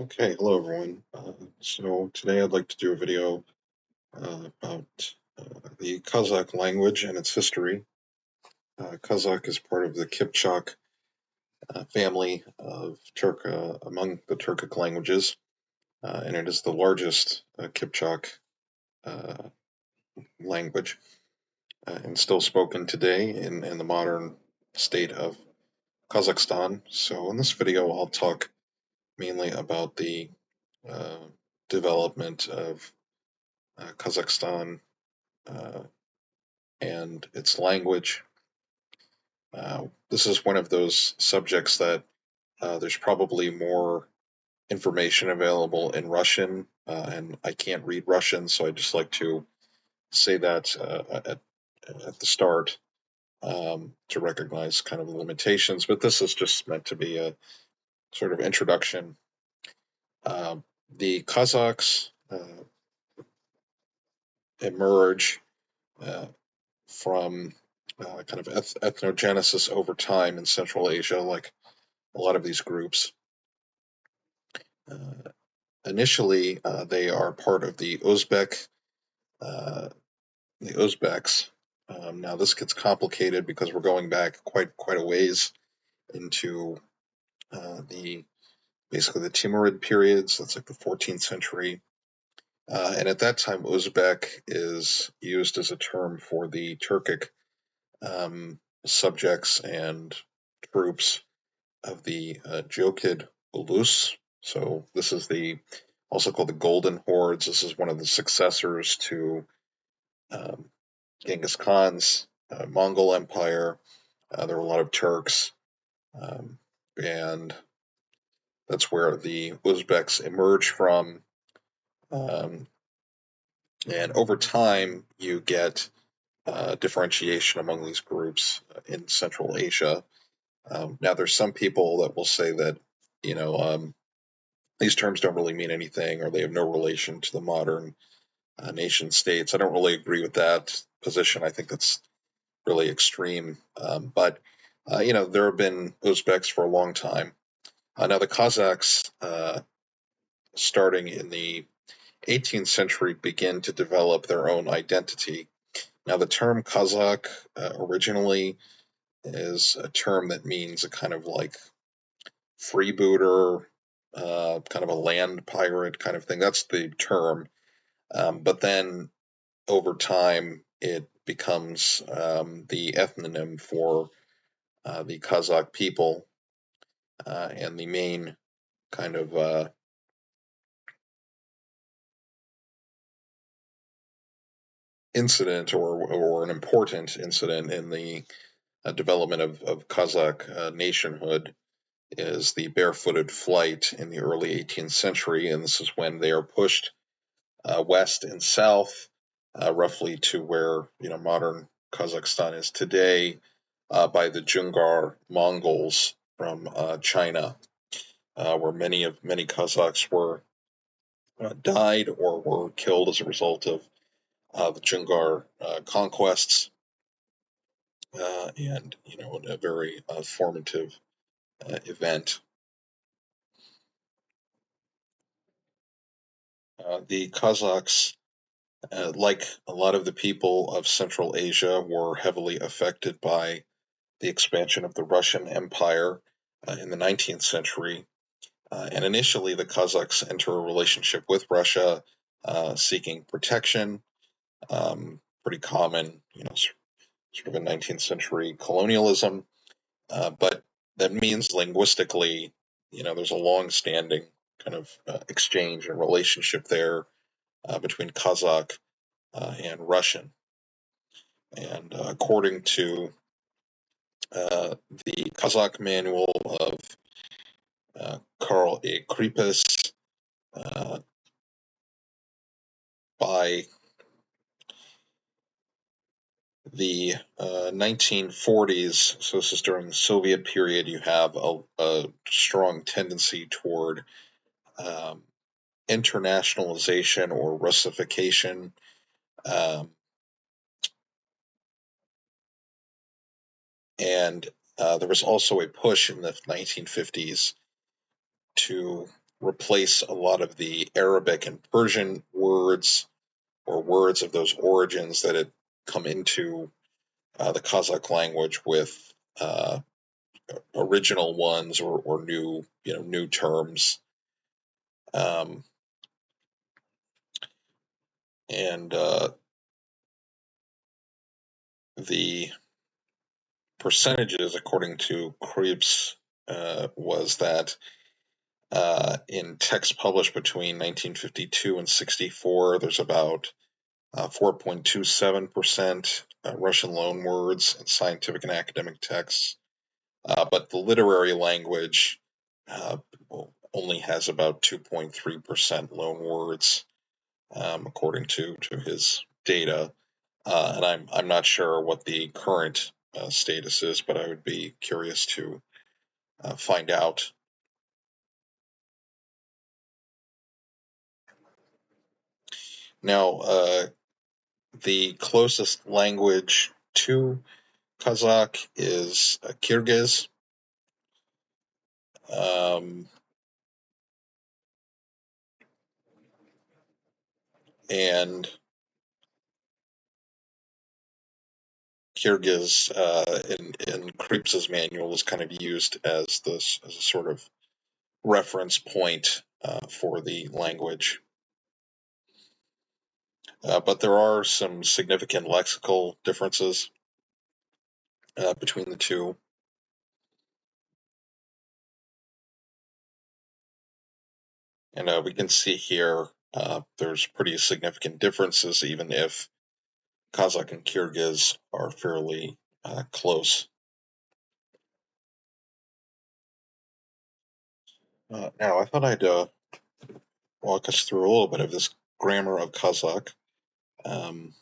Okay, hello everyone. So today I'd like to do a video about the Kazakh language and its history. Kazakh is part of the Kipchak family of among the Turkic languages, and it is the largest Kipchak uh, language and still spoken today in the modern state of Kazakhstan. So in this video I'll talk mainly about the uh, development of Kazakhstan uh, and its language. This is one of those subjects that there's probably more information available in Russian, and I can't read Russian, so I just like to say that at the start to recognize kind of the limitations. But this is just meant to be a sort of introduction. The Kazakhs emerge from kind of ethnogenesis over time in Central Asia, like a lot of these groups. Uh, Initially, they are part of uh, the Uzbeks. Now this gets complicated because we're going back quite a ways into the basically the Timurid periods. That's like the 14th century. And at that time, Uzbek is used as a term for the Turkic subjects and troops of the Jokid Ulus. So this is also called the Golden Hordes. This is one of the successors to um, Genghis Khan's Mongol Empire. There were a lot of Turks, um, and that's where the Uzbeks emerge from. Um, and over time, you get differentiation among these groups in Central Asia. Now, there's some people that will say that, you know, these terms don't really mean anything, or they have no relation to the modern nation states. I don't really agree with that position. I think that's really extreme. But there have been Uzbeks for a long time. Now the Kazakhs, starting in the 18th century, begin to develop their own identity. Now the term Kazakh originally is a term that means a kind of like freebooter, kind of a land pirate kind of thing. That's the term. But then over time, it becomes the ethnonym for the Kazakh people, and the main kind of incident or an important incident in the development of Kazakh nationhood is the barefooted flight in the early 18th century, and this is when they are pushed west and south, roughly to where modern Kazakhstan is today, by the Jungar Mongols from China, where many Kazakhs were died or were killed as a result of the Jungar conquests, and a very formative event. The Kazakhs, like a lot of the people of Central Asia, were heavily affected by the expansion of the Russian Empire in the 19th century. And initially, the Kazakhs enter a relationship with Russia, seeking protection. Pretty common, sort of a 19th century colonialism. But that means linguistically, there's a long-standing kind of exchange and relationship there between Kazakh and Russian. And according to the Kazakh Manual of Karl A. Kripes, by the 1940s, so this is during the Soviet period, you have a strong tendency toward internationalization or Russification. And there was also a push in the 1950s to replace a lot of the Arabic and Persian words or words of those origins that had come into the Kazakh language with original ones or new terms. And the percentages, according to Krebs, was that in texts published between 1952 and 64, there's about 4.27% Russian loanwords in scientific and academic texts, but the literary language only has about 2.3% loanwords, according to his data. And I'm not sure what the current status is, but I would be curious to find out. Now, the closest language to Kazakh is Kyrgyz. And Kyrgyz in Krebs's manual is kind of used as a sort of reference point for the language. But there are some significant lexical differences between the two. And we can see here there's pretty significant differences, even if Kazakh and Kyrgyz are fairly close. Now, I thought I'd walk us through a little bit of this grammar of Kazakh. In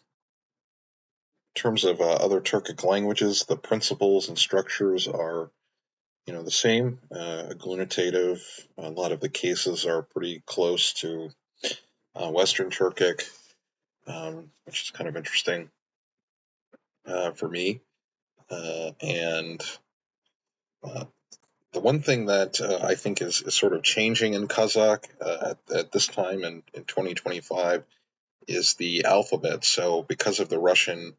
terms of other Turkic languages, the principles and structures are, the same. Agglutinative. A lot of the cases are pretty close to Western Turkic, which is kind of interesting for me. And the one thing that I think is sort of changing in Kazakh at this time in 2025 is the alphabet. So because of the Russian,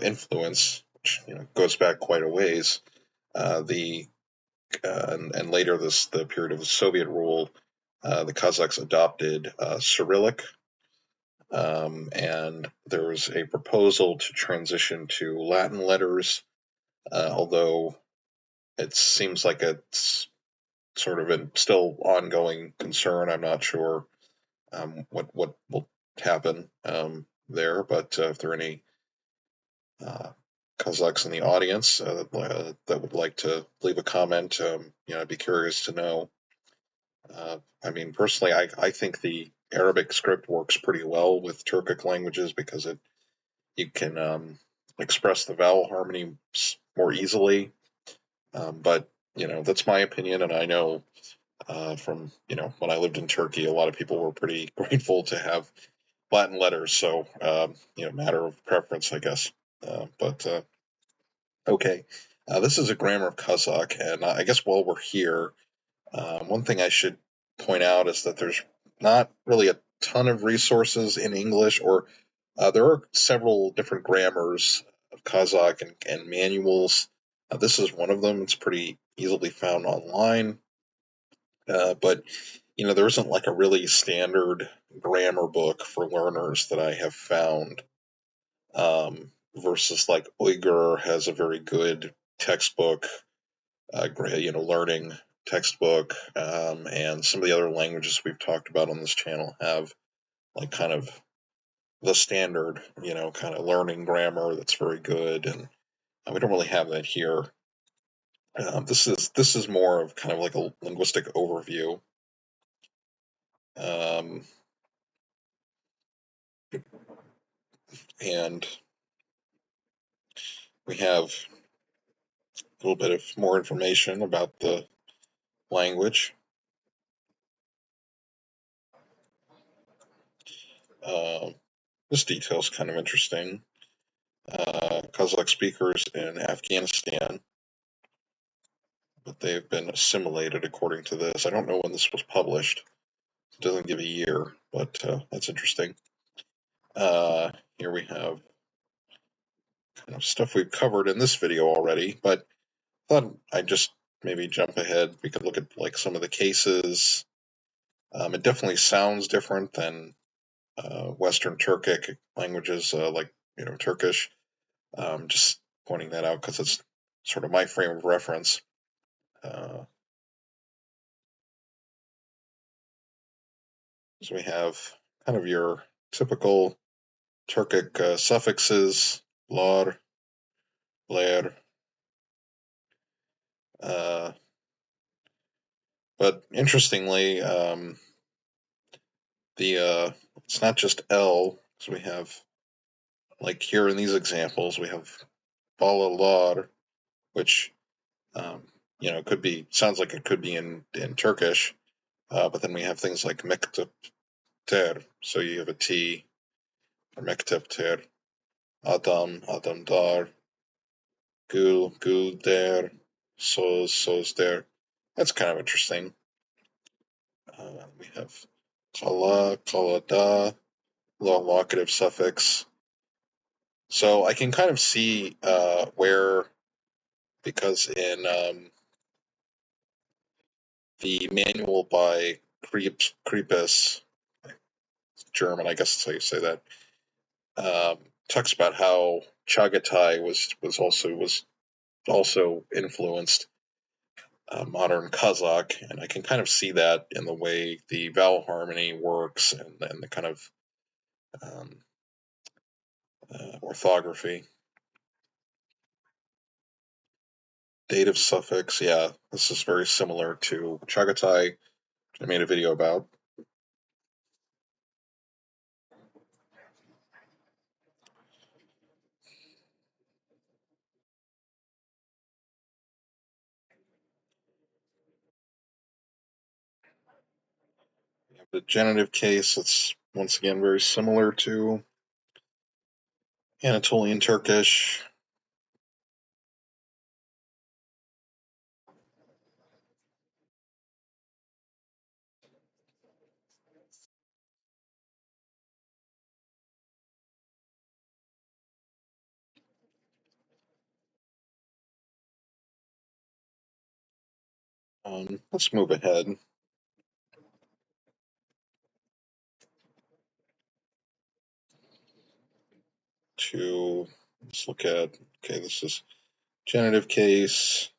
influence, which goes back quite a ways, and later the period of the Soviet rule, the Kazakhs adopted Cyrillic, and there was a proposal to transition to Latin letters, although it seems like it's sort of a still ongoing concern. I'm not sure what will happen there, but if there are any Kazakhs in the audience that would like to leave a comment, I'd be curious to know. I mean, personally, I think the Arabic script works pretty well with Turkic languages because you can express the vowel harmony more easily. But that's my opinion, and I know from when I lived in Turkey, a lot of people were pretty grateful to have Latin letters. So matter of preference, I guess. But okay, this is a grammar of Kazakh, and I guess while we're here, one thing I should point out is that there's not really a ton of resources in English, or there are several different grammars of Kazakh and manuals. This is one of them. It's pretty easily found online, but there isn't like a really standard grammar book for learners that I have found. Versus like Uyghur has a very good textbook, learning textbook, and some of the other languages we've talked about on this channel have like kind of the standard, kind of learning grammar that's very good, and we don't really have that here. This is more of kind of like a linguistic overview. And we have a little bit of more information about the language. This detail is kind of interesting. Kazakh speakers in Afghanistan but they've been assimilated according to this. I don't know when this was published. It doesn't give a year, but that's interesting. Here we have kind of stuff we've covered in this video already, but I thought I'd just maybe jump ahead. We could look at like some of the cases. It definitely sounds different than Western Turkic languages like Turkish. Just pointing that out because it's sort of my frame of reference. So we have kind of your typical Turkic suffixes, lor, ler. But interestingly, it's not just L, so we have, like here in these examples, we have balalar, which sounds like it could be in Turkish, but then we have things like mektepter, so you have a T, or mektepter, adam dar, gul der, soz der. That's kind of interesting. We have kala, kalada, locative suffix. So I can kind of see where, because in the manual by Kripes, German, I guess that's how you say that, talks about how Chagatai was also influenced modern Kazakh, and I can kind of see that in the way the vowel harmony works and the kind of orthography. Dative suffix, yeah, this is very similar to Chagatai, which I made a video about. We have the genitive case, it's once again very similar to Anatolian Turkish. Let's move ahead to, let's look at, okay, this is genitive case.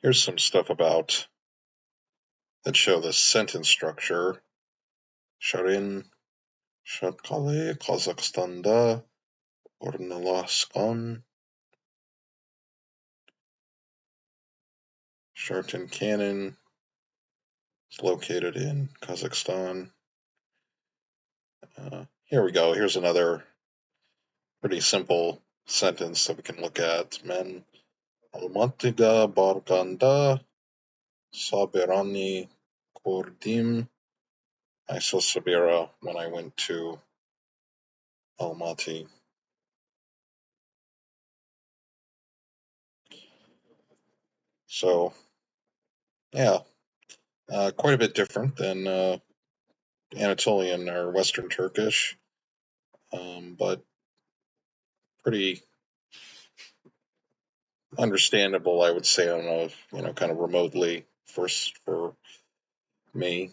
Here's some stuff about that show the sentence structure. Sharin, Shakale, Kazakhstan'da ornalaşkan. Sharton Cannon is located in Kazakhstan. Here we go. Here's another pretty simple sentence that we can look at. Men Almaty'da barganda saberani kurdim. I saw Sabira when I went to Almaty. So, yeah, quite a bit different than Anatolian or Western Turkish, but pretty understandable, I would say, on a kind of remotely for me.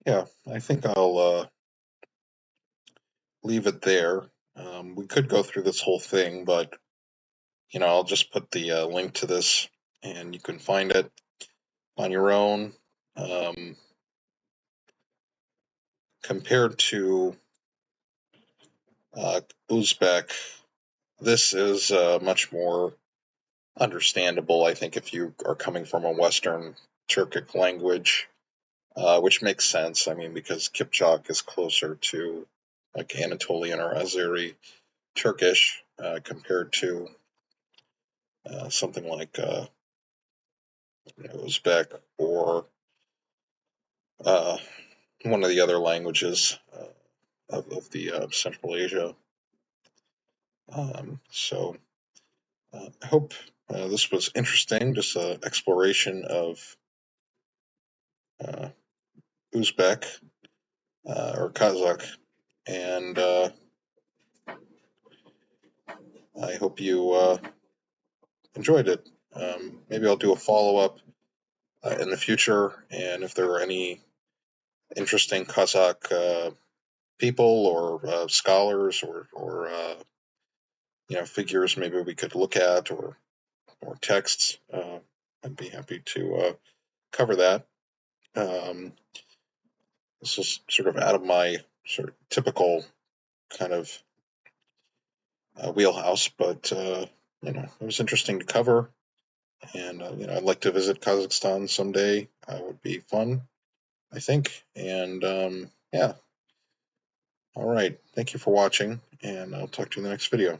Yeah, I think I'll leave it there. We could go through this whole thing, but I'll just put the link to this, and you can find it on your own. compared to Uzbek, this is much more understandable, I think, if you are coming from a Western Turkic language, which makes sense. I mean, because Kipchak is closer to like Anatolian or Azeri Turkish compared to something like Uzbek or one of the other languages of the Central Asia. So I hope this was interesting, just an exploration of Uzbek or Kazakh, and I hope you enjoyed it. Maybe I'll do a follow-up in the future, and if there are any interesting Kazakh people or scholars or figures maybe we could look at or texts, I'd be happy to cover that. This is sort of out of my sort of typical kind of wheelhouse, but it was interesting to cover, and I'd like to visit Kazakhstan someday. Would be fun, I think, and yeah. All right, thank you for watching, and I'll talk to you in the next video.